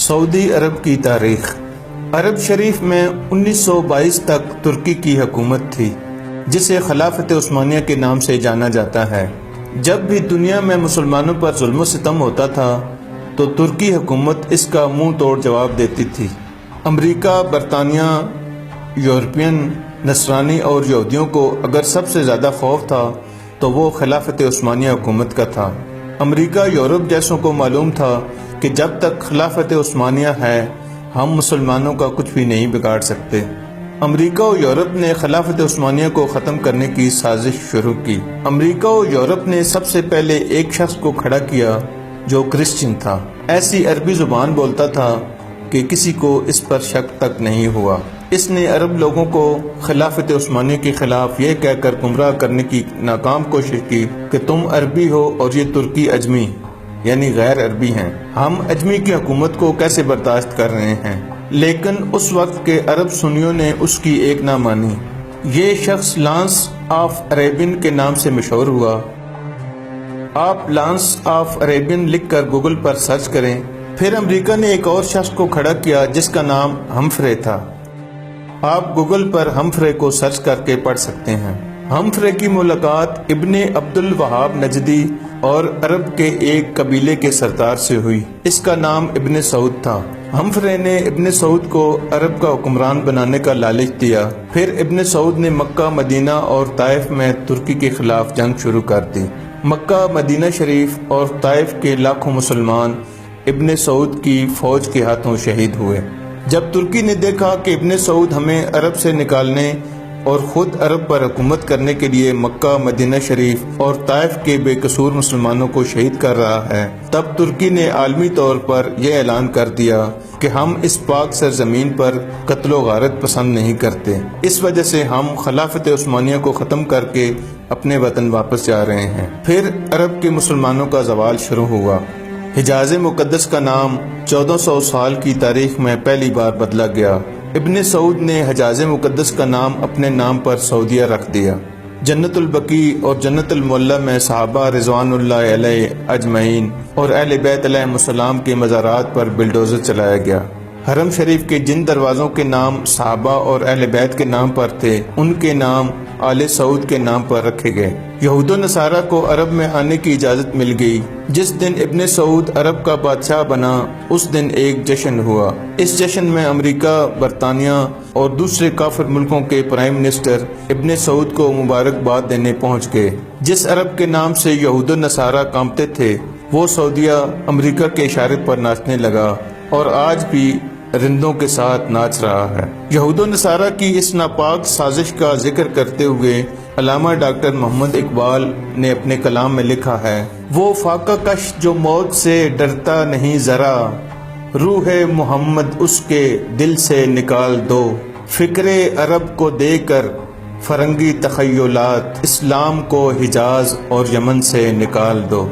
سعودی عرب کی تاریخ۔ عرب شریف میں 1922 تک ترکی کی حکومت تھی، جسے خلافت عثمانیہ کے نام سے جانا جاتا ہے۔ جب بھی دنیا میں مسلمانوں پر ظلم و ستم ہوتا تھا تو ترکی حکومت اس کا منہ توڑ جواب دیتی تھی۔ امریکہ، برطانیہ، یورپین، نصرانی اور یہودیوں کو اگر سب سے زیادہ خوف تھا تو وہ خلافت عثمانیہ حکومت کا تھا۔ امریکہ یورپ جیسوں کو معلوم تھا کہ جب تک خلافت عثمانیہ ہے ہم مسلمانوں کا کچھ بھی نہیں بگاڑ سکتے۔ امریکہ و یورپ نے خلافت عثمانیہ کو ختم کرنے کی سازش شروع کی۔ امریکہ و یورپ نے سب سے پہلے ایک شخص کو کھڑا کیا جو کرسچن تھا، ایسی عربی زبان بولتا تھا کہ کسی کو اس پر شک تک نہیں ہوا۔ اس نے عرب لوگوں کو خلافت عثمانیہ کے خلاف یہ کہہ کر گمراہ کرنے کی ناکام کوشش کی کہ تم عربی ہو اور یہ ترکی اجمی یعنی غیر عربی ہیں، ہم اجمی کی حکومت کو کیسے برداشت کر رہے ہیں۔ لیکن اس وقت کے عرب سنیوں نے اس کی ایک نہ مانی۔ یہ شخص لانس آف عریبین کے نام سے مشہور ہوا۔ آپ لانس آف عریبین لکھ کر گوگل پر سرچ کریں۔ پھر امریکہ نے ایک اور شخص کو کھڑا کیا جس کا نام ہمفرے تھا۔ آپ گوگل پر ہمفرے کو سرچ کر کے پڑھ سکتے ہیں۔ ہمفرے کی ملاقات ابن عبد الوہاب نجدی اور عرب کے ایک قبیلے کے سردار سے ہوئی۔ اس کا نام ابن سعود تھا۔ ہمفرے نے ابن سعود کو عرب کا حکمران بنانے کا لالچ دیا۔ پھر ابن سعود نے مکہ، مدینہ اور طائف میں ترکی کے خلاف جنگ شروع کر دی۔ مکہ، مدینہ شریف اور طائف کے لاکھوں مسلمان ابن سعود کی فوج کے ہاتھوں شہید ہوئے۔ جب ترکی نے دیکھا کہ ابن سعود ہمیں عرب سے نکالنے اور خود عرب پر حکومت کرنے کے لیے مکہ، مدینہ شریف اور طائف کے بے قصور مسلمانوں کو شہید کر رہا ہے، تب ترکی نے عالمی طور پر یہ اعلان کر دیا کہ ہم اس پاک سرزمین پر قتل و غارت پسند نہیں کرتے۔ اس وجہ سے ہم خلافت عثمانیہ کو ختم کر کے اپنے وطن واپس جا رہے ہیں۔ پھر عرب کے مسلمانوں کا زوال شروع ہوا۔ حجاز مقدس کا نام 1400 سال کی تاریخ میں پہلی بار بدلا گیا۔ ابن سعود نے حجاز مقدس کا نام اپنے نام پر سعودیہ رکھ دیا۔ جنت البقیع اور جنت المعلی میں صحابہ رضوان اللہ علیہ اجمعین اور اہل بیت علیہم السلام کے مزارات پر بلڈوزر چلایا گیا۔ حرم شریف کے جن دروازوں کے نام صحابہ اور اہل بیت کے نام پر تھے ان کے نام آل سعود کے نام پر رکھے گئے۔ یہود و نصارہ کو عرب میں آنے کی اجازت مل گئی۔ جس دن ابن سعود عرب کا بادشاہ بنا اس دن ایک جشن ہوا۔ اس جشن میں امریکہ، برطانیہ اور دوسرے کافر ملکوں کے پرائم منسٹر ابن سعود کو مبارکباد دینے پہنچ گئے۔ جس عرب کے نام سے یہود و نصارہ کانپتے تھے وہ سعودیہ امریکہ کے اشارے پر ناچنے لگا اور آج بھی رندوں کے ساتھ ناچ رہا ہے۔ یہود و نصارہ کی اس ناپاک سازش کا ذکر کرتے ہوئے علامہ ڈاکٹر محمد اقبال نے اپنے کلام میں لکھا ہے، وہ فاقہ کش جو موت سے ڈرتا نہیں ذرا، روح محمد اس کے دل سے نکال دو، فکر عرب کو دے کر فرنگی تخیلات، اسلام کو حجاز اور یمن سے نکال دو۔